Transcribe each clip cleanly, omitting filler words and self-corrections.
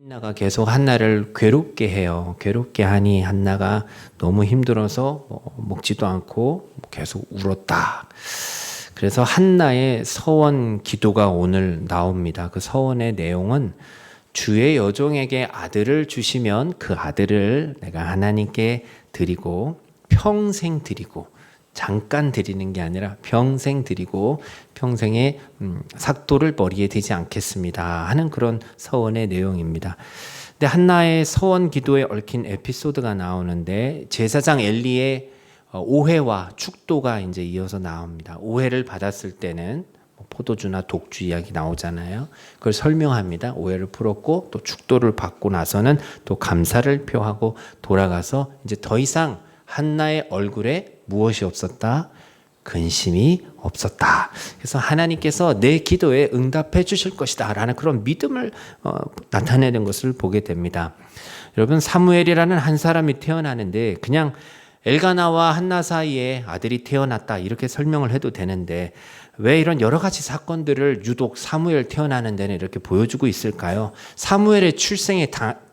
한나가 계속 한나를 괴롭게 해요. 괴롭게 하니 한나가 너무 힘들어서 먹지도 않고 계속 울었다. 그래서 한나의 서원 기도가 오늘 나옵니다. 그 서원의 내용은 주의 여종에게 아들을 주시면 그 아들을 내가 하나님께 드리고 평생 드리고 잠깐 드리는 게 아니라 평생 드리고 평생의 삭도를 머리에 대지 않겠습니다 하는 그런 서원의 내용입니다. 근데 한나의 서원 기도에 얽힌 에피소드가 나오는데 제사장 엘리의 오해와 축도가 이제 이어서 나옵니다. 오해를 받았을 때는 포도주나 독주 이야기 나오잖아요. 그걸 설명합니다. 오해를 풀었고 또 축도를 받고 나서는 또 감사를 표하고 돌아가서 이제 더 이상 한나의 얼굴에 무엇이 없었다? 근심이 없었다. 그래서 하나님께서 내 기도에 응답해 주실 것이다 라는 그런 믿음을 나타내는 것을 보게 됩니다. 여러분, 사무엘이라는 한 사람이 태어나는데 그냥 엘가나와 한나 사이에 아들이 태어났다 이렇게 설명을 해도 되는데 왜 이런 여러 가지 사건들을 유독 사무엘 태어나는 데는 이렇게 보여주고 있을까요? 사무엘의 출생이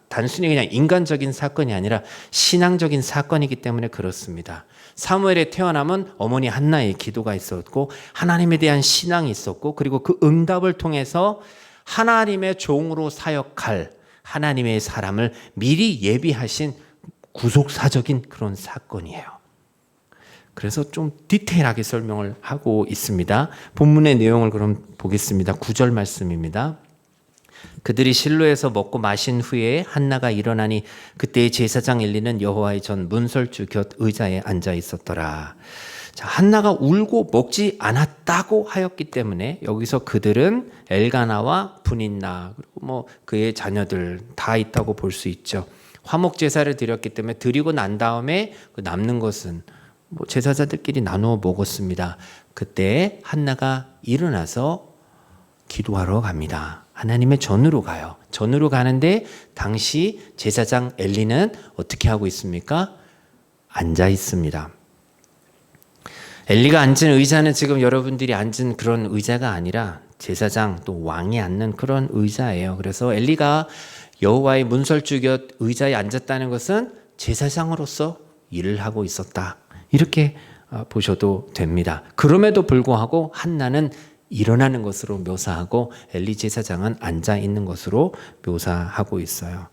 단순히 그냥 인간적인 사건이 아니라 신앙적인 사건이기 때문에 그렇습니다. 사무엘의 태어남은 어머니 한나의 기도가 있었고 하나님에 대한 신앙이 있었고 그리고 그 응답을 통해서 하나님의 종으로 사역할 하나님의 사람을 미리 예비하신 구속사적인 그런 사건이에요. 그래서 좀 디테일하게 설명을 하고 있습니다. 본문의 내용을 그럼 보겠습니다. 9절 말씀입니다. 그들이 실로에서 먹고 마신 후에 한나가 일어나니 그때의 제사장 엘리는 여호와의 전 문설주 곁 의자에 앉아 있었더라. 자, 한나가 울고 먹지 않았다고 하였기 때문에 여기서 그들은 엘가나와 분인나 그리고 그의 자녀들 다 있다고 볼 수 있죠. 화목 제사를 드렸기 때문에 드리고 난 다음에 그 남는 것은 제사자들끼리 나누어 먹었습니다. 그때 한나가 일어나서 기도하러 갑니다. 하나님의 전으로 가요. 전으로 가는데 당시 제사장 엘리는 어떻게 하고 있습니까? 앉아 있습니다. 엘리가 앉은 의자는 지금 여러분들이 앉은 그런 의자가 아니라 제사장 또 왕이 앉는 그런 의자예요. 그래서 엘리가 여호와의 문설주 곁 의자에 앉았다는 것은 제사장으로서 일을 하고 있었다. 이렇게 보셔도 됩니다. 그럼에도 불구하고 한나는 일어나는 것으로 묘사하고 엘리 제사장은 앉아 있는 것으로 묘사하고 있어요.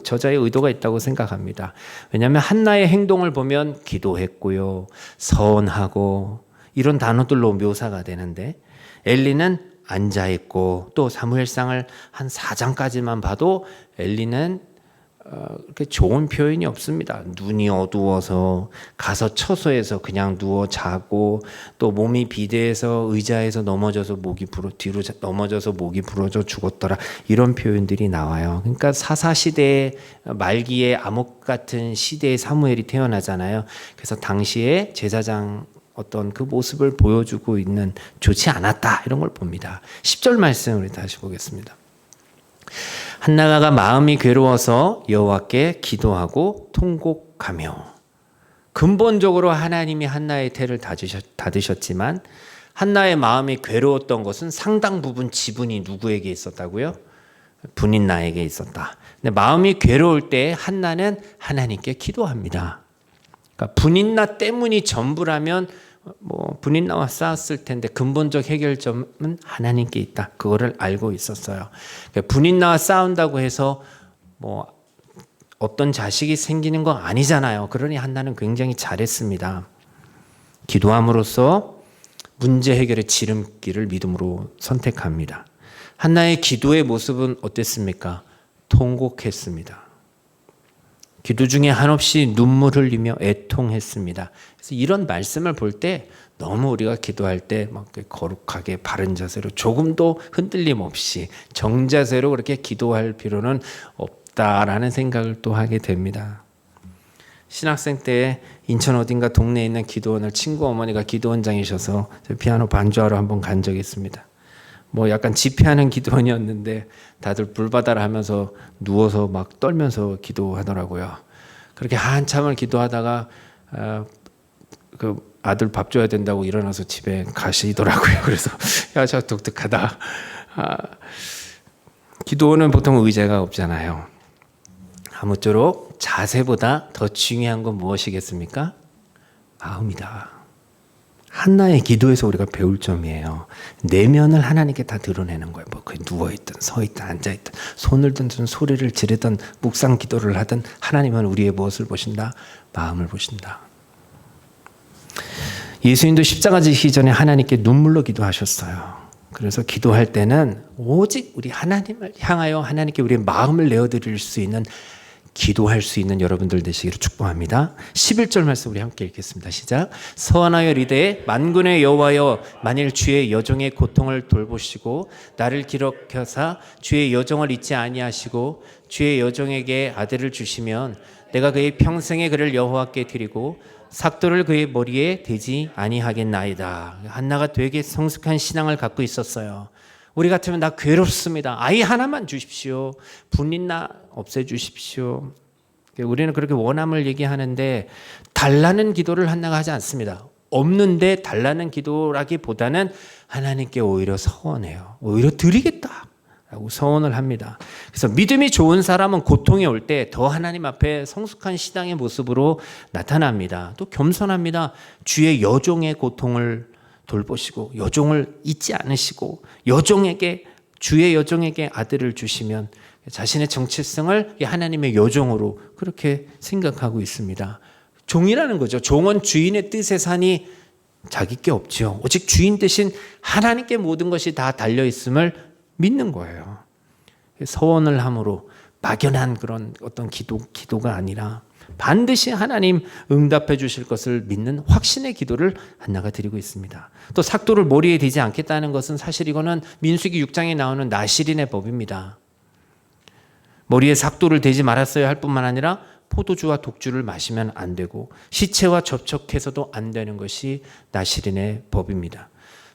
저자의 의도가 있다고 생각합니다. 왜냐하면 한나의 행동을 보면 기도했고요, 서원하고 이런 단어들로 묘사가 되는데 엘리는 앉아 있고 또 사무엘상을 한 4장까지만 봐도 엘리는 그렇게 좋은 표현이 없습니다. 눈이 어두워서 가서 처소에서 그냥 누워 자고 또 몸이 비대해서 의자에서 넘어져서 뒤로 넘어져서 목이 부러져 죽었더라 이런 표현들이 나와요. 그러니까 사사시대 말기에 암흑 같은 시대의 사무엘이 태어나잖아요. 그래서 당시에 제사장 어떤 그 모습을 보여주고 있는 좋지 않았다 이런 걸 봅니다. 10절 말씀을 다시 보겠습니다. 한나가 마음이 괴로워서 여호와께 기도하고 통곡하며 근본적으로 하나님이 한나의 태를 닫으셨지만 한나의 마음이 괴로웠던 것은 상당 부분 지분이 누구에게 있었다고요? 분인나에게 있었다. 근데 마음이 괴로울 때 한나는 하나님께 기도합니다. 그러니까 분인나 때문이 전부라면 분인나와 싸웠을 텐데 근본적 해결점은 하나님께 있다. 그거를 알고 있었어요. 분인나와 싸운다고 해서 어떤 자식이 생기는 거 아니잖아요. 그러니 한나는 굉장히 잘했습니다. 기도함으로써 문제 해결의 지름길을 믿음으로 선택합니다. 한나의 기도의 모습은 어땠습니까? 통곡했습니다. 기도 중에 한없이 눈물 흘리며 애통했습니다. 그래서 이런 말씀을 볼 때 너무 우리가 기도할 때 막 거룩하게 바른 자세로 조금도 흔들림 없이 정자세로 그렇게 기도할 필요는 없다라는 생각을 또 하게 됩니다. 신학생 때 인천 어딘가 동네에 있는 기도원을 친구 어머니가 기도원장이셔서 피아노 반주하러 한번 간 적이 있습니다. 약간 집회하는 기도원이었는데 다들 불바다를 하면서 누워서 막 떨면서 기도하더라고요. 그렇게 한참을 기도하다가 그 아들 밥 줘야 된다고 일어나서 집에 가시더라고요. 그래서 야, 저 독특하다. 기도는 보통 의자가 없잖아요. 아무쪼록 자세보다 더 중요한 건 무엇이겠습니까? 마음이다. 한나의 기도에서 우리가 배울 점이에요. 내면을 하나님께 다 드러내는 거예요. 뭐 누워있든 서있든 앉아있든 손을 든든 소리를 지르든 묵상 기도를 하든 하나님은 우리의 무엇을 보신다? 마음을 보신다. 예수님도 십자가 지시기 전에 하나님께 눈물로 기도하셨어요. 그래서 기도할 때는 오직 우리 하나님을 향하여 하나님께 우리의 마음을 내어드릴 수 있는 기도할 수 있는 여러분들 되시기를 축복합니다. 11절 말씀 우리 함께 읽겠습니다. 시작. 서원하여 이르되 만군의 여호와여 만일 주의 여종의 고통을 돌보시고 나를 기록하사 주의 여종을 잊지 아니하시고 주의 여종에게 아들을 주시면 내가 그의 평생에 그를 여호와께 드리고 삭도를 그의 머리에 대지 아니하겠나이다. 한나가 되게 성숙한 신앙을 갖고 있었어요. 우리 같으면 나 괴롭습니다. 아이 하나만 주십시오. 분린나 없애주십시오. 우리는 그렇게 원함을 얘기하는데 달라는 기도를 한나가 하지 않습니다. 없는데 달라는 기도라기보다는 하나님께 오히려 서원해요. 오히려 드리겠다 라고 서원을 합니다. 그래서 믿음이 좋은 사람은 고통이 올 때 더 하나님 앞에 성숙한 신앙의 모습으로 나타납니다. 또 겸손합니다. 주의 여종의 고통을 돌보시고 여종을 잊지 않으시고 주의 여종에게 아들을 주시면 자신의 정체성을 하나님의 여종으로 그렇게 생각하고 있습니다. 종이라는 거죠. 종은 주인의 뜻에 사니 자기 게 없죠. 오직 주인 대신 하나님께 모든 것이 다 달려있음을 믿는 거예요. 서원을 함으로 막연한 그런 어떤 기도가 아니라 반드시 하나님 응답해 주실 것을 믿는 확신의 기도를 한나가 드리고 있습니다. 또 삭도를 머리에 대지 않겠다는 것은 사실 이거는 민수기 6장에 나오는 나실인의 법입니다. 머리에 삭도를 대지 말았어야 할 뿐만 아니라 포도주와 독주를 마시면 안 되고 시체와 접촉해서도 안 되는 것이 나실인의 법입니다.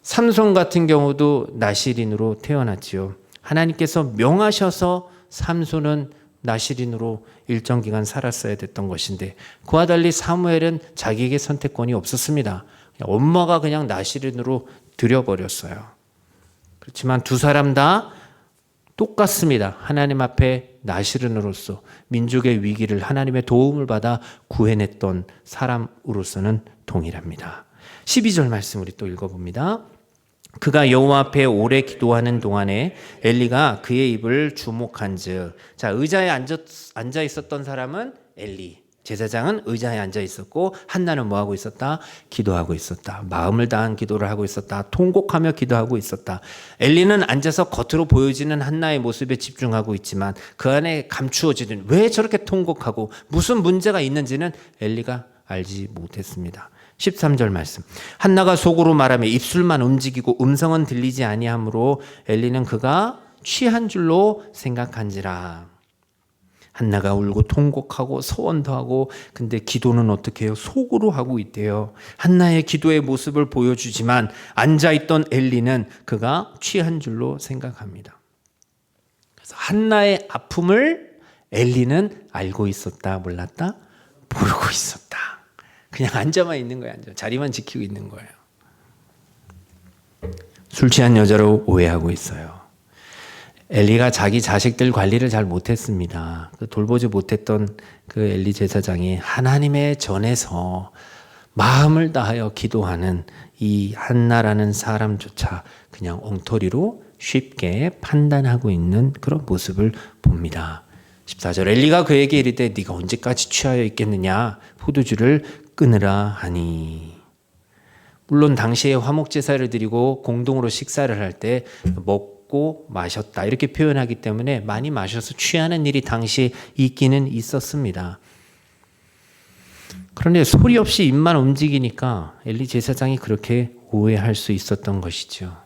삼손 같은 경우도 나실인으로 태어났지요. 하나님께서 명하셔서 삼손은 나실인으로 일정 기간 살았어야 됐던 것인데 그와 달리 사무엘은 자기에게 선택권이 없었습니다. 엄마가 그냥 나실인으로 들여버렸어요. 그렇지만 두 사람 다 똑같습니다. 하나님 앞에 나실인으로서 민족의 위기를 하나님의 도움을 받아 구해냈던 사람으로서는 동일합니다. 12절 말씀 우리 또 읽어봅니다. 그가 여호와 앞에 오래 기도하는 동안에 엘리가 그의 입을 주목한즉. 자, 의자에 앉아 있었던 사람은 엘리, 제사장은 의자에 앉아 있었고 한나는 뭐 하고 있었다? 기도하고 있었다. 마음을 다한 기도를 하고 있었다. 통곡하며 기도하고 있었다. 엘리는 앉아서 겉으로 보여지는 한나의 모습에 집중하고 있지만 그 안에 감추어지는 왜 저렇게 통곡하고 무슨 문제가 있는지는 엘리가 알지 못했습니다. 13절 말씀. 한나가 속으로 말하며 입술만 움직이고 음성은 들리지 아니하므로 엘리는 그가 취한 줄로 생각한지라. 한나가 울고 통곡하고 소원도 하고 근데 기도는 어떻게 해요? 속으로 하고 있대요. 한나의 기도의 모습을 보여주지만 앉아있던 엘리는 그가 취한 줄로 생각합니다. 그래서 한나의 아픔을 엘리는 알고 있었다, 몰랐다? 모르고 있었다. 그냥 앉아만 있는 거예요. 자리만 지키고 있는 거예요. 술 취한 여자로 오해하고 있어요. 엘리가 자기 자식들 관리를 잘 못했습니다. 돌보지 못했던 그 엘리 제사장이 하나님의 전에서 마음을 다하여 기도하는 이 한나라는 사람조차 그냥 엉터리로 쉽게 판단하고 있는 그런 모습을 봅니다. 14절 엘리가 그에게 이르되 네가 언제까지 취하여 있겠느냐 포도주를 끊으라 하니. 물론 당시에 화목제사를 드리고 공동으로 식사를 할 때 먹고 마셨다 이렇게 표현하기 때문에 많이 마셔서 취하는 일이 당시에 있기는 있었습니다. 그런데 소리 없이 입만 움직이니까 엘리 제사장이 그렇게 오해할 수 있었던 것이죠.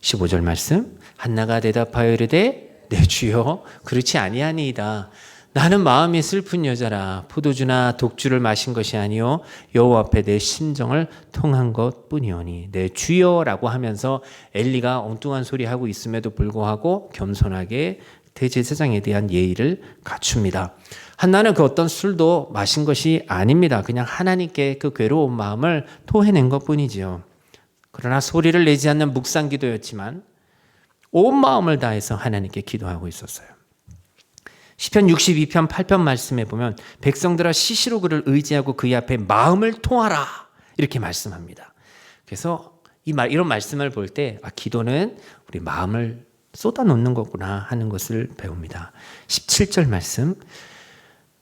15절 말씀. 한나가 대답하여 이르되 내 주여 그렇지 아니하니이다. 나는 마음이 슬픈 여자라. 포도주나 독주를 마신 것이 아니요 여호와 앞에 내 심정을 통한 것뿐이오니. 내 주여라고 하면서 엘리가 엉뚱한 소리 하고 있음에도 불구하고 겸손하게 대제사장에 대한 예의를 갖춥니다. 한나는 그 어떤 술도 마신 것이 아닙니다. 그냥 하나님께 그 괴로운 마음을 토해낸 것뿐이지요. 그러나 소리를 내지 않는 묵상기도였지만 온 마음을 다해서 하나님께 기도하고 있었어요. 시편 62편 8편 말씀에 보면 백성들아 시시로 그를 의지하고 그의 앞에 마음을 통하라 이렇게 말씀합니다. 그래서 이런 말씀을 볼 때 기도는 우리 마음을 쏟아놓는 거구나 하는 것을 배웁니다. 17절 말씀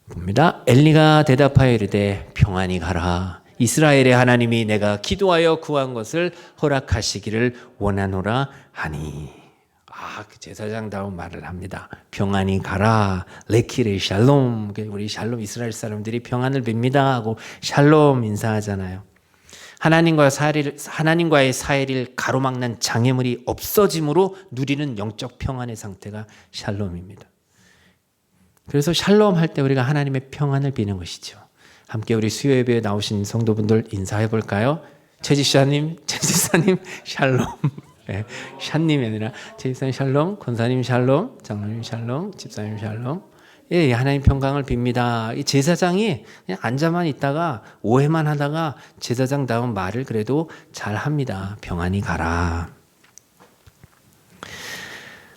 봅니다. 엘리가 대답하여 이르되 평안히 가라. 이스라엘의 하나님이 내가 기도하여 구한 것을 허락하시기를 원하노라 하니. 그 제사장다운 말을 합니다. 평안히 가라. 레키레 샬롬. 우리 샬롬 이스라엘 사람들이 평안을 빕니다 하고 샬롬 인사하잖아요. 하나님과의 사이를 가로막는 장애물이 없어짐으로 누리는 영적 평안의 상태가 샬롬입니다. 그래서 샬롬 할 때 우리가 하나님의 평안을 비는 것이죠. 함께 우리 수요 예배에 나오신 성도분들 인사해 볼까요? 최지사님 샬롬. 네, 샤님이 아니라 최지사님 샬롬, 권사님 샬롬, 장로님 샬롬, 집사님 샬롬. 예, 하나님 평강을 빕니다. 이 제사장이 그냥 앉아만 있다가 오해만 하다가 제사장다운 말을 그래도 잘 합니다. 평안히 가라.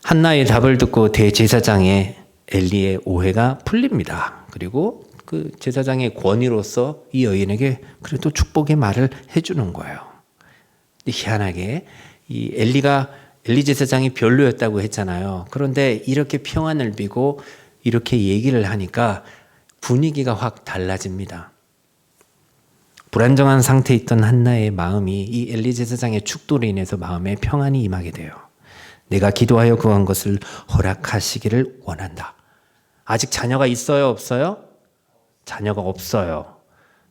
한나의 답을 듣고 대제사장의 엘리의 오해가 풀립니다. 그리고 그 제사장의 권위로서 이 여인에게 그래도 축복의 말을 해주는 거예요. 근데 희한하게 이 엘리 제사장이 별로였다고 했잖아요. 그런데 이렇게 평안을 비고 이렇게 얘기를 하니까 분위기가 확 달라집니다. 불안정한 상태에 있던 한나의 마음이 이 엘리 제사장의 축도로 인해서 마음에 평안이 임하게 돼요. 내가 기도하여 구한 것을 허락하시기를 원한다. 아직 자녀가 있어요, 없어요? 자녀가 없어요.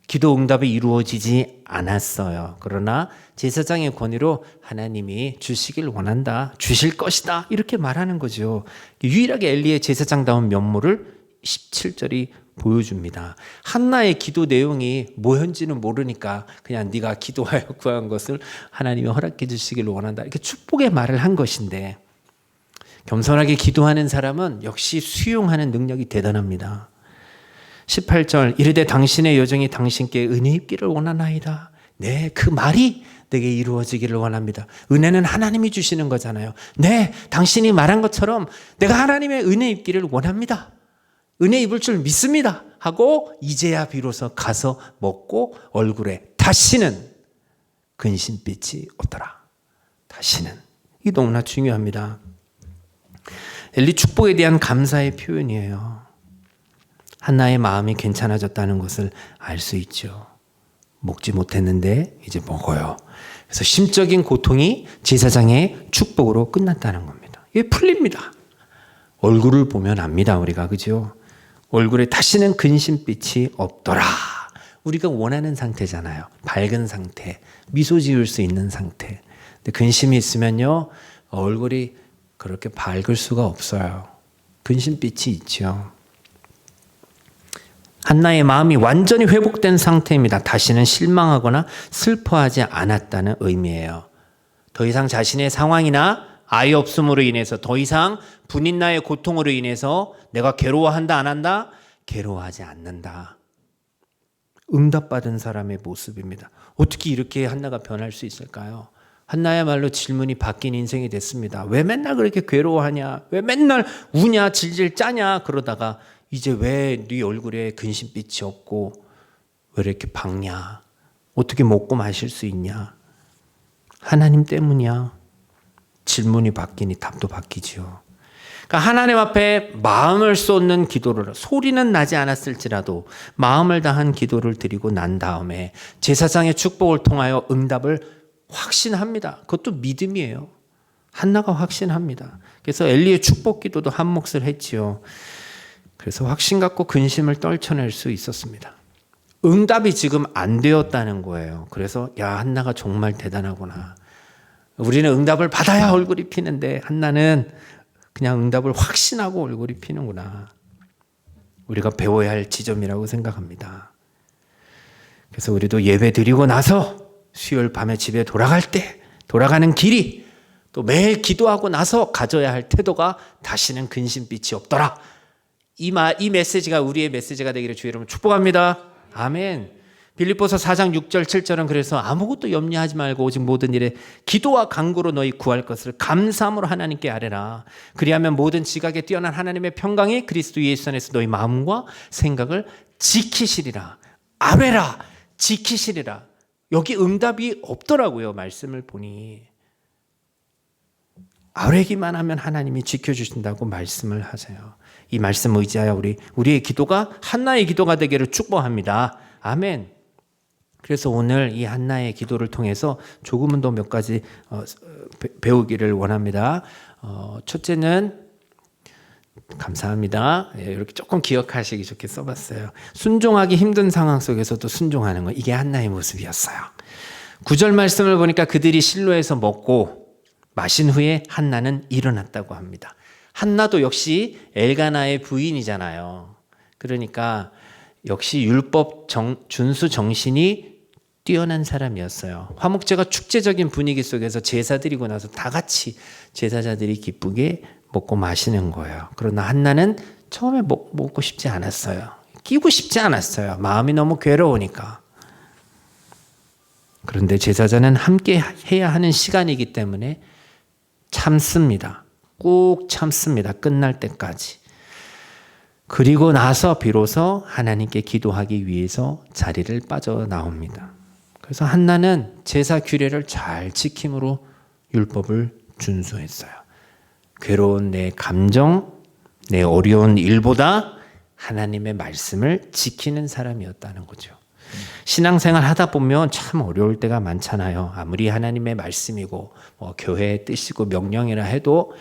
기도 응답이 이루어지지 않았어요. 그러나 제사장의 권위로 하나님이 주시길 원한다. 주실 것이다. 이렇게 말하는 거죠. 유일하게 엘리의 제사장다운 면모를 17절이 보여줍니다. 한나의 기도 내용이 뭐였는지는 모르니까 그냥 네가 기도하여 구한 것을 하나님이 허락해 주시길 원한다. 이렇게 축복의 말을 한 것인데 겸손하게 기도하는 사람은 역시 수용하는 능력이 대단합니다. 18절 이르되 당신의 여정이 당신께 은혜 입기를 원하나이다. 네, 그 말이 내게 이루어지기를 원합니다. 은혜는 하나님이 주시는 거잖아요. 네, 당신이 말한 것처럼 내가 하나님의 은혜 입기를 원합니다. 은혜 입을 줄 믿습니다 하고 이제야 비로소 가서 먹고 얼굴에 다시는 근심빛이 없더라. 다시는. 이게 너무나 중요합니다. 엘리 축복에 대한 감사의 표현이에요. 한나의 마음이 괜찮아졌다는 것을 알 수 있죠. 먹지 못했는데 이제 먹어요. 그래서 심적인 고통이 제사장의 축복으로 끝났다는 겁니다. 이게 풀립니다. 얼굴을 보면 압니다. 우리가 그죠? 얼굴에 다시는 근심빛이 없더라. 우리가 원하는 상태잖아요. 밝은 상태, 미소 지을 수 있는 상태. 근데 근심이 있으면요 얼굴이 그렇게 밝을 수가 없어요. 근심빛이 있죠. 한나의 마음이 완전히 회복된 상태입니다. 다시는 실망하거나 슬퍼하지 않았다는 의미예요. 더 이상 자신의 상황이나 아이 없음으로 인해서 더 이상 분인나의 고통으로 인해서 내가 괴로워한다 안 한다? 괴로워하지 않는다. 응답받은 사람의 모습입니다. 어떻게 이렇게 한나가 변할 수 있을까요? 한나야말로 질문이 바뀐 인생이 됐습니다. 왜 맨날 그렇게 괴로워하냐? 왜 맨날 우냐? 질질 짜냐? 그러다가 이제 왜 네 얼굴에 근심빛이 없고 왜 이렇게 밝냐? 어떻게 먹고 마실 수 있냐? 하나님 때문이야. 질문이 바뀌니 답도 바뀌죠. 그러니까 하나님 앞에 마음을 쏟는 기도를 소리는 나지 않았을지라도 마음을 다한 기도를 드리고 난 다음에 제사장의 축복을 통하여 응답을 확신합니다. 그것도 믿음이에요. 한나가 확신합니다. 그래서 엘리의 축복 기도도 한 몫을 했지요. 그래서 확신 갖고 근심을 떨쳐낼 수 있었습니다. 응답이 지금 안 되었다는 거예요. 그래서 야 한나가 정말 대단하구나. 우리는 응답을 받아야 얼굴이 피는데 한나는 그냥 응답을 확신하고 얼굴이 피는구나. 우리가 배워야 할 지점이라고 생각합니다. 그래서 우리도 예배 드리고 나서 수요일 밤에 집에 돌아갈 때 돌아가는 길이 또 매일 기도하고 나서 가져야 할 태도가 다시는 근심빛이 없더라. 이 메시지가 우리의 메시지가 되기를 주의 이름으로 축복합니다. 아멘. 빌립보서 4장 6절 7절은 그래서 아무것도 염려하지 말고 오직 모든 일에 기도와 간구로 너희 구할 것을 감사함으로 하나님께 아뢰라. 그리하면 모든 지각에 뛰어난 하나님의 평강이 그리스도 예수 안에서 너희 마음과 생각을 지키시리라. 아뢰라. 지키시리라. 여기 응답이 없더라고요. 말씀을 보니. 아뢰기만 하면 하나님이 지켜주신다고 말씀을 하세요. 이 말씀 의지하여 우리의 기도가 한나의 기도가 되기를 축복합니다. 아멘. 그래서 오늘 이 한나의 기도를 통해서 조금은 더 몇 가지 배우기를 원합니다. 첫째는 감사합니다. 이렇게 조금 기억하시기 좋게 써봤어요. 순종하기 힘든 상황 속에서도 순종하는 거, 이게 한나의 모습이었어요. 9절 말씀을 보니까 그들이 실로에서 먹고 마신 후에 한나는 일어났다고 합니다. 한나도 역시 엘가나의 부인이잖아요. 그러니까 역시 율법 준수 정신이 뛰어난 사람이었어요. 화목제가 축제적인 분위기 속에서 제사 드리고 나서 다 같이 제사자들이 기쁘게 먹고 마시는 거예요. 그러나 한나는 처음에 먹고 싶지 않았어요. 끼고 싶지 않았어요. 마음이 너무 괴로우니까. 그런데 제사자는 함께 해야 하는 시간이기 때문에 참습니다. 꾹 참습니다. 끝날 때까지. 그리고 나서 비로소 하나님께 기도하기 위해서 자리를 빠져나옵니다. 그래서 한나는 제사 규례를 잘 지킴으로 율법을 준수했어요. 괴로운 내 감정, 내 어려운 일보다 하나님의 말씀을 지키는 사람이었다는 거죠. 신앙생활 하다 보면 참 어려울 때가 많잖아요. 아무리 하나님의 말씀이고 교회의 뜻이고 명령이라 해도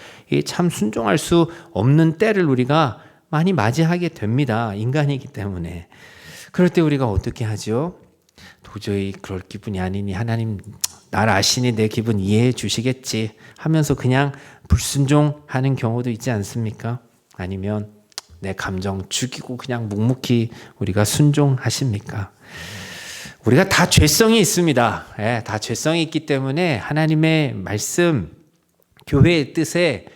참 순종할 수 없는 때를 우리가 많이 맞이하게 됩니다. 인간이기 때문에. 그럴 때 우리가 어떻게 하죠? 도저히 그럴 기분이 아니니 하나님 날 아시니 내 기분 이해해 주시겠지 하면서 그냥 불순종하는 경우도 있지 않습니까? 아니면 내 감정 죽이고 그냥 묵묵히 우리가 순종하십니까? 우리가 다 죄성이 있습니다. 다 죄성이 있기 때문에 하나님의 말씀, 교회의 뜻에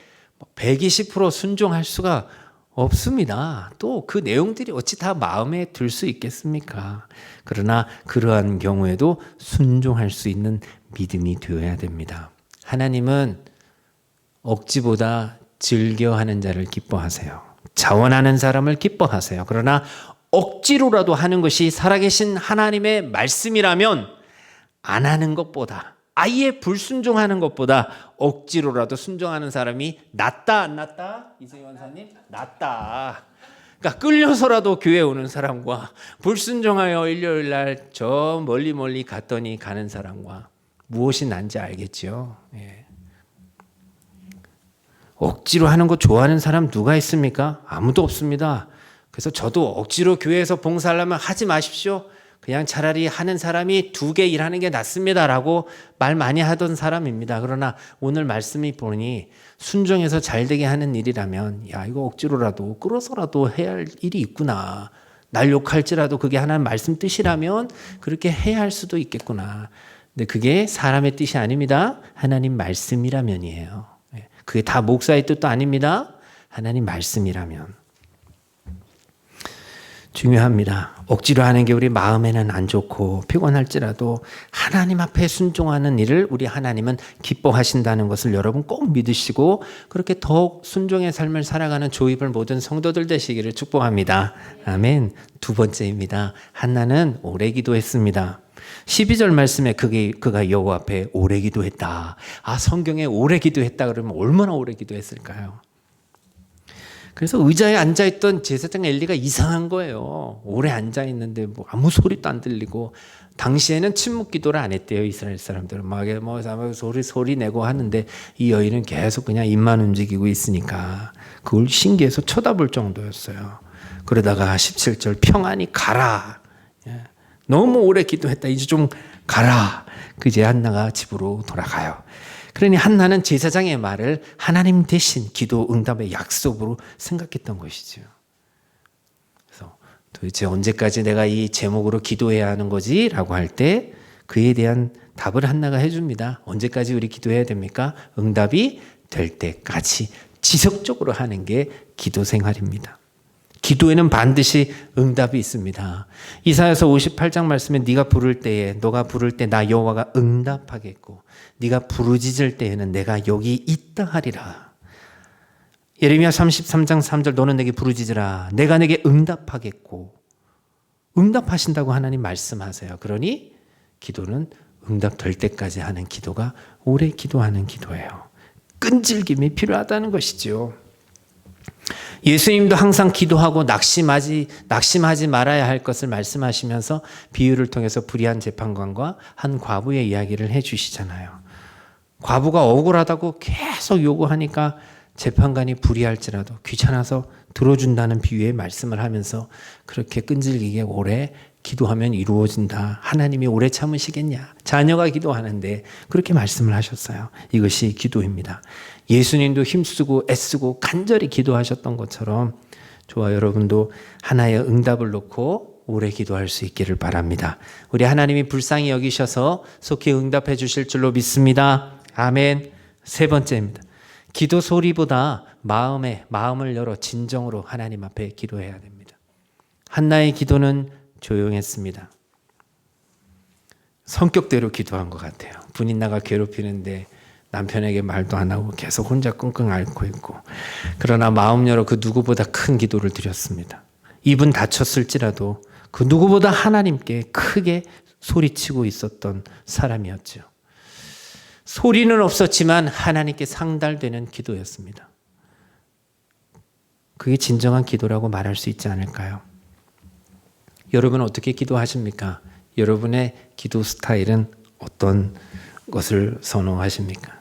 120% 순종할 수가 없습니다. 또 그 내용들이 어찌 다 마음에 들 수 있겠습니까? 그러나 그러한 경우에도 순종할 수 있는 믿음이 되어야 됩니다. 하나님은 억지보다 즐겨하는 자를 기뻐하세요. 자원하는 사람을 기뻐하세요. 그러나 억지로라도 하는 것이 살아계신 하나님의 말씀이라면 안 하는 것보다, 아예 불순종하는 것보다 억지로라도 순종하는 사람이 낫다 안 낫다? 이승희 원사님? 낫다. 그러니까 끌려서라도 교회 오는 사람과 불순종하여 일요일날 저 멀리 갔더니 가는 사람과 무엇이 난지 알겠죠? 예. 억지로 하는 거 좋아하는 사람 누가 있습니까? 아무도 없습니다. 그래서 저도 억지로 교회에서 봉사하려면 하지 마십시오. 그냥 차라리 하는 사람이 2개 일하는 게 낫습니다라고 말 많이 하던 사람입니다. 그러나 오늘 말씀이 보니 순종해서 잘되게 하는 일이라면 야 이거 억지로라도 끌어서라도 해야 할 일이 있구나. 날 욕할지라도 그게 하나님 말씀 뜻이라면 그렇게 해야 할 수도 있겠구나. 근데 그게 사람의 뜻이 아닙니다. 하나님 말씀이라면이에요. 그게 다 목사의 뜻도 아닙니다. 하나님 말씀이라면. 중요합니다. 억지로 하는 게 우리 마음에는 안 좋고 피곤할지라도 하나님 앞에 순종하는 일을 우리 하나님은 기뻐하신다는 것을 여러분 꼭 믿으시고 그렇게 더욱 순종의 삶을 살아가는 조입을 모든 성도들 되시기를 축복합니다. 아멘. 2번째입니다. 한나는 오래 기도했습니다. 12절 말씀에 그가 여호와 앞에 오래 기도했다. 성경에 오래 기도했다 그러면 얼마나 오래 기도했을까요? 그래서 의자에 앉아있던 제사장 엘리가 이상한 거예요. 오래 앉아있는데 뭐 아무 소리도 안 들리고 당시에는 침묵 기도를 안 했대요. 이스라엘 사람들은 막 소리 내고 하는데 이 여인은 계속 그냥 입만 움직이고 있으니까 그걸 신기해서 쳐다볼 정도였어요. 그러다가 17절 평안히 가라. 너무 오래 기도했다. 이제 좀 가라. 그제 한나가 집으로 돌아가요. 그러니 한나는 제사장의 말을 하나님 대신 기도 응답의 약속으로 생각했던 것이죠. 그래서 도대체 언제까지 내가 이 제목으로 기도해야 하는 거지? 라고 할 때 그에 대한 답을 한나가 해줍니다. 언제까지 우리 기도해야 됩니까? 응답이 될 때까지 지속적으로 하는 게 기도 생활입니다. 기도에는 반드시 응답이 있습니다. 이사야서 58장 말씀에 네가 부를 때에 너가 부를 때 나 여호와가 응답하겠고 네가 부르짖을 때에는 내가 여기 있다 하리라. 예레미야 33장 3절 너는 내게 부르짖으라 내가 내게 응답하겠고 응답하신다고 하나님 말씀하세요. 그러니 기도는 응답될 때까지 하는 기도가 오래 기도하는 기도예요. 끈질김이 필요하다는 것이죠. 예수님도 항상 기도하고 낙심하지 말아야 할 것을 말씀하시면서 비유를 통해서 불의한 재판관과 한 과부의 이야기를 해주시잖아요. 과부가 억울하다고 계속 요구하니까 재판관이 불의할지라도 귀찮아서 들어준다는 비유의 말씀을 하면서 그렇게 끈질기게 오래 기도하면 이루어진다. 하나님이 오래 참으시겠냐. 자녀가 기도하는데 그렇게 말씀을 하셨어요. 이것이 기도입니다. 예수님도 힘쓰고 애쓰고 간절히 기도하셨던 것처럼 저와 여러분도 하나의 응답을 놓고 오래 기도할 수 있기를 바랍니다. 우리 하나님이 불쌍히 여기셔서 속히 응답해 주실 줄로 믿습니다. 아멘. 세 번째입니다. 기도 소리보다 마음을 열어 진정으로 하나님 앞에 기도해야 됩니다. 한나의 기도는 조용했습니다. 성격대로 기도한 것 같아요. 분인나가 괴롭히는데 남편에게 말도 안 하고 계속 혼자 끙끙 앓고 있고 그러나 마음 열어 그 누구보다 큰 기도를 드렸습니다. 입은 다쳤을지라도 그 누구보다 하나님께 크게 소리치고 있었던 사람이었죠. 소리는 없었지만 하나님께 상달되는 기도였습니다. 그게 진정한 기도라고 말할 수 있지 않을까요? 여러분은 어떻게 기도하십니까? 여러분의 기도 스타일은 어떤 것을 선호하십니까?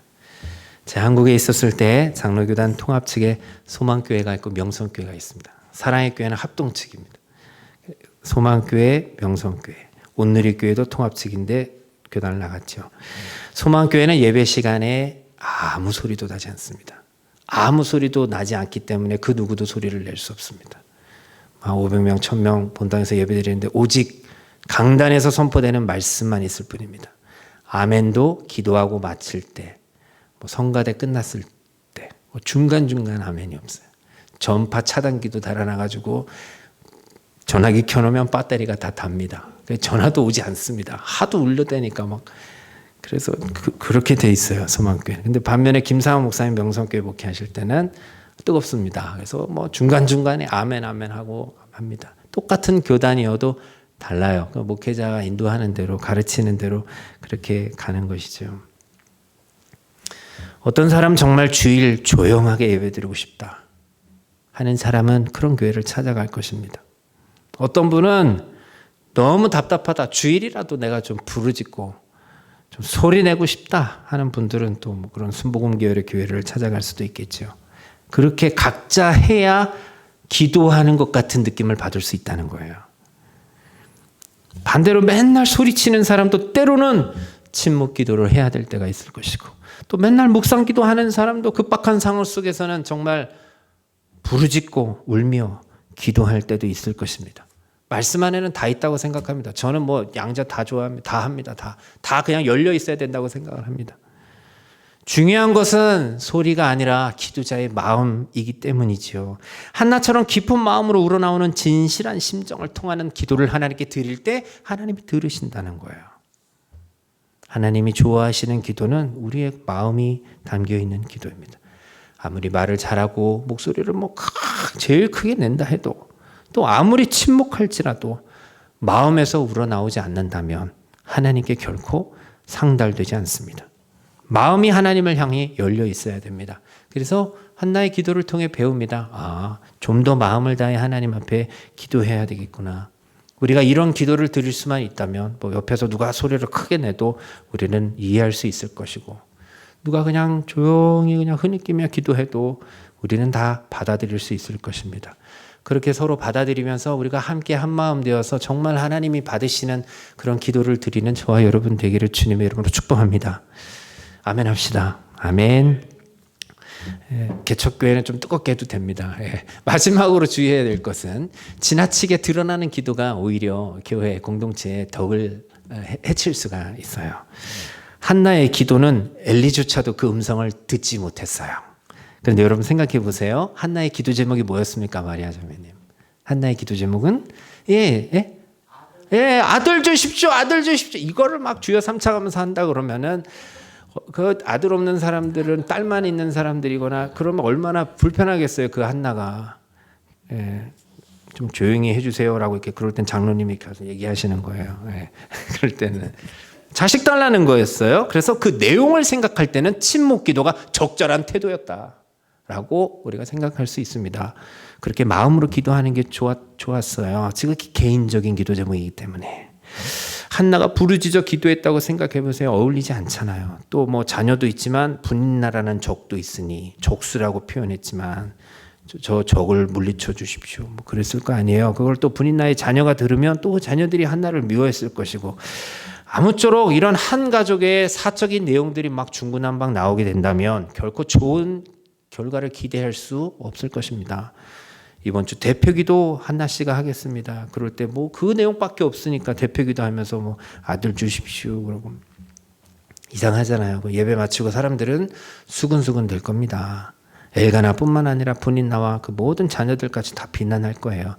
제가 한국에 있었을 때 장로교단 통합 측에 소망교회가 있고 명성교회가 있습니다. 사랑의 교회는 합동 측입니다. 소망교회, 명성교회, 온누리교회도 통합 측인데 교단을 나갔죠. 소망교회는 예배 시간에 아무 소리도 나지 않습니다. 아무 소리도 나지 않기 때문에 그 누구도 소리를 낼 수 없습니다. 500명, 1000명 본당에서 예배드리는데 오직 강단에서 선포되는 말씀만 있을 뿐입니다. 아멘도 기도하고 마칠 때, 성가대 끝났을 때 중간중간 아멘이 없어요. 전파 차단기도 달아나가지고 전화기 켜놓으면 배터리가 다 답니다. 전화도 오지 않습니다. 하도 울려대니까 막 그래서 그렇게 돼 있어요. 소망교회. 근데 반면에 김상환 목사님 명성교회 목회하실 때는 뜨겁습니다. 그래서 중간중간에 아멘 하고 합니다. 똑같은 교단이어도 달라요. 목회자가 인도하는 대로 가르치는 대로 그렇게 가는 것이죠. 어떤 사람 정말 주일 조용하게 예배드리고 싶다 하는 사람은 그런 교회를 찾아갈 것입니다. 어떤 분은 너무 답답하다. 주일이라도 내가 좀 부르짖고 좀 소리 내고 싶다 하는 분들은 또 그런 순복음 계열의 교회를 찾아갈 수도 있겠죠. 그렇게 각자 해야 기도하는 것 같은 느낌을 받을 수 있다는 거예요. 반대로 맨날 소리치는 사람도 때로는 침묵 기도를 해야 될 때가 있을 것이고 또 맨날 묵상 기도하는 사람도 급박한 상황 속에서는 정말 부르짖고 울며 기도할 때도 있을 것입니다. 말씀 안에는 다 있다고 생각합니다. 저는 양자 다 좋아합니다. 다 합니다. 다 그냥 열려 있어야 된다고 생각을 합니다. 중요한 것은 소리가 아니라 기도자의 마음이기 때문이지요. 한나처럼 깊은 마음으로 우러나오는 진실한 심정을 통하는 기도를 하나님께 드릴 때 하나님이 들으신다는 거예요. 하나님이 좋아하시는 기도는 우리의 마음이 담겨있는 기도입니다. 아무리 말을 잘하고 목소리를 제일 크게 낸다 해도 또 아무리 침묵할지라도 마음에서 우러나오지 않는다면 하나님께 결코 상달되지 않습니다. 마음이 하나님을 향해 열려 있어야 됩니다. 그래서 한나의 기도를 통해 배웁니다. 좀 더 마음을 다해 하나님 앞에 기도해야 되겠구나. 우리가 이런 기도를 드릴 수만 있다면 옆에서 누가 소리를 크게 내도 우리는 이해할 수 있을 것이고 누가 그냥 조용히 그냥 흐느끼며 기도해도 우리는 다 받아들일 수 있을 것입니다. 그렇게 서로 받아들이면서 우리가 함께 한마음 되어서 정말 하나님이 받으시는 그런 기도를 드리는 저와 여러분 되기를 주님의 이름으로 축복합니다. 아멘 합시다. 아멘. 개척교회는 좀 뜨겁게 해도 됩니다. 마지막으로 주의해야 될 것은 지나치게 드러나는 기도가 오히려 교회 공동체에 덕을 해칠 수가 있어요. 한나의 기도는 엘리조차도 그 음성을 듣지 못했어요. 그런데 여러분 생각해 보세요. 한나의 기도 제목이 뭐였습니까? 마리아 자매님. 한나의 기도 제목은 아들 주십시오, 아들 주십시오. 이거를 막 주여 삼차가면서 한다 그러면은 그 아들 없는 사람들은 딸만 있는 사람들이거나 그러면 얼마나 불편하겠어요. 그 한나가. 좀 조용히 해주세요라고 이렇게 그럴 땐 장로님이 가서 얘기하시는 거예요. 그럴 때는 자식 달라는 거였어요. 그래서 그 내용을 생각할 때는 침묵 기도가 적절한 태도였다라고 우리가 생각할 수 있습니다. 그렇게 마음으로 기도하는 게 좋았어요. 지극히 개인적인 기도 제목이기 때문에. 한나가 부르짖어 기도했다고 생각해 보세요. 어울리지 않잖아요. 또 뭐 자녀도 있지만 분인나라는 적도 있으니 적수라고 표현했지만 저 적을 물리쳐 주십시오. 뭐 그랬을 거 아니에요. 그걸 또 분인나의 자녀가 들으면 또 자녀들이 한나를 미워했을 것이고 아무쪼록 이런 한 가족의 사적인 내용들이 막 중구난방 나오게 된다면 결코 좋은 결과를 기대할 수 없을 것입니다. 이번 주 대표기도 한나 씨가 하겠습니다. 그럴 때 뭐 그 내용밖에 없으니까 대표기도 하면서 뭐 아들 주십시오 그러고 이상하잖아요. 예배 마치고 사람들은 수근수근 될 겁니다. 엘가나뿐만 아니라 분인나와 그 모든 자녀들까지 다 비난할 거예요.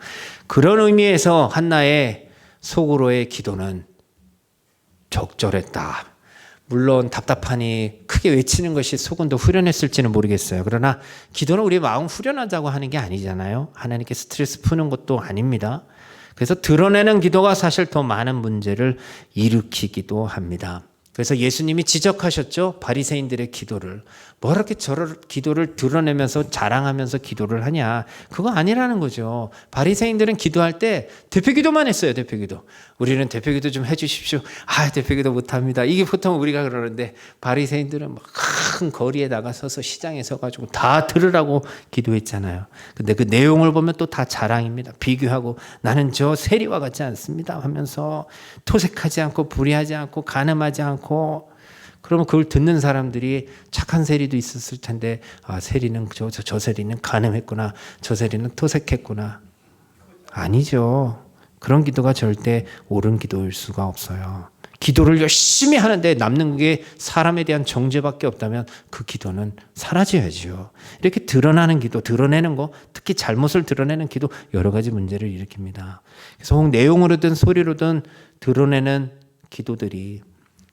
그런 의미에서 한나의 속으로의 기도는 적절했다. 물론 답답하니 크게 외치는 것이 속은 더 후련했을지는 모르겠어요. 그러나 기도는 우리 마음 후련하자고 하는 게 아니잖아요. 하나님께 스트레스 푸는 것도 아닙니다. 그래서 드러내는 기도가 사실 더 많은 문제를 일으키기도 합니다. 그래서 예수님이 지적하셨죠. 바리새인들의 기도를. 뭐 이렇게 저런 기도를 드러내면서 자랑하면서 기도를 하냐. 그거 아니라는 거죠. 바리새인들은 기도할 때 대표기도만 했어요. 대표기도. 우리는 대표기도 좀 해주십시오. 대표기도 못합니다. 이게 보통 우리가 그러는데 바리새인들은 막 큰 거리에 나가서서 시장에 서가지고 다 들으라고 기도했잖아요. 근데 그 내용을 보면 또 다 자랑입니다. 비교하고 나는 저 세리와 같지 않습니다 하면서 토색하지 않고 불의하지 않고 간음하지 않고 그러면 그걸 듣는 사람들이 착한 세리도 있었을 텐데 세리는 저 세리는 간음했구나. 저 세리는 토색했구나. 아니죠. 그런 기도가 절대 옳은 기도일 수가 없어요. 기도를 열심히 하는데 남는 게 사람에 대한 정죄밖에 없다면 그 기도는 사라져야죠. 이렇게 드러나는 기도, 드러내는 거, 특히 잘못을 드러내는 기도 여러 가지 문제를 일으킵니다. 그래서 혹 내용으로든 소리로든 드러내는 기도들이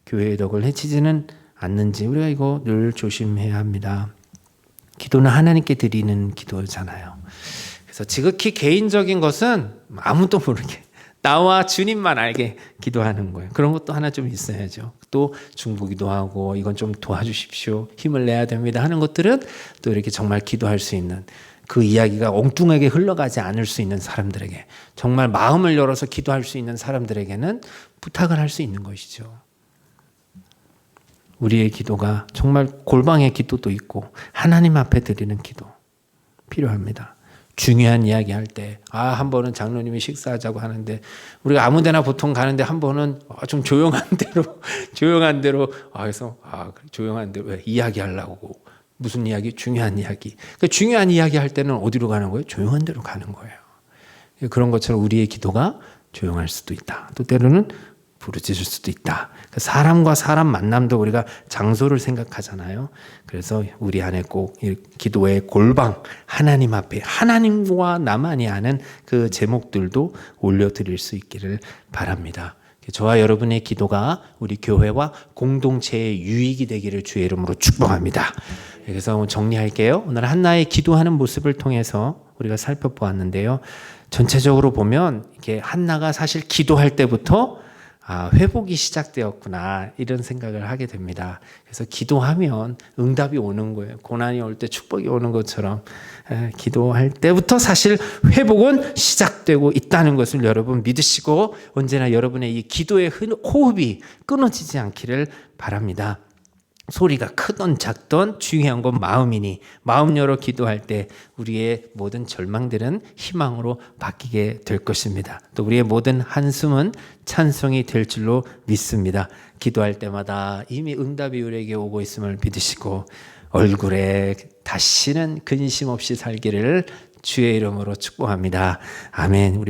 교회의 덕을 해치지는 않는지 우리가 이거 늘 조심해야 합니다. 기도는 하나님께 드리는 기도잖아요. 그래서 지극히 개인적인 것은 아무도 모르게 나와 주님만 알게 기도하는 거예요. 그런 것도 하나 좀 있어야죠. 또 중보기도 하고 이건 좀 도와주십시오. 힘을 내야 됩니다 하는 것들은 또 이렇게 정말 기도할 수 있는 그 이야기가 엉뚱하게 흘러가지 않을 수 있는 사람들에게 정말 마음을 열어서 기도할 수 있는 사람들에게는 부탁을 할 수 있는 것이죠. 우리의 기도가 정말 골방의 기도도 있고 하나님 앞에 드리는 기도 필요합니다. 중요한 이야기 할 때, 한 번은 장로님이 식사하자고 하는데, 우리가 아무 데나 보통 가는데 한 번은 좀 조용한 대로, 그래서, 조용한 대로, 왜? 이야기 하려고. 무슨 이야기? 중요한 이야기. 그러니까 중요한 이야기 할 때는 어디로 가는 거예요? 조용한 데로 가는 거예요. 그런 것처럼 우리의 기도가 조용할 수도 있다. 또 때로는 부르짖을 수도 있다. 사람과 사람 만남도 우리가 장소를 생각하잖아요. 그래서 우리 안에 꼭 기도의 골방, 하나님 앞에 하나님과 나만이 아는 그 제목들도 올려드릴 수 있기를 바랍니다. 저와 여러분의 기도가 우리 교회와 공동체의 유익이 되기를 주의 이름으로 축복합니다. 그래서 정리할게요. 오늘 한나의 기도하는 모습을 통해서 우리가 살펴보았는데요. 전체적으로 보면 이게 한나가 사실 기도할 때부터 회복이 시작되었구나 이런 생각을 하게 됩니다. 그래서 기도하면 응답이 오는 거예요. 고난이 올 때 축복이 오는 것처럼 기도할 때부터 사실 회복은 시작되고 있다는 것을 여러분 믿으시고 언제나 여러분의 이 기도의 호흡이 끊어지지 않기를 바랍니다. 소리가 크던 작던 중요한 건 마음이니 마음 열어 기도할 때 우리의 모든 절망들은 희망으로 바뀌게 될 것입니다. 또 우리의 모든 한숨은 찬송이 될 줄로 믿습니다. 기도할 때마다 이미 응답이 우리에게 오고 있음을 믿으시고 얼굴에 다시는 근심 없이 살기를 주의 이름으로 축복합니다. 아멘. 우리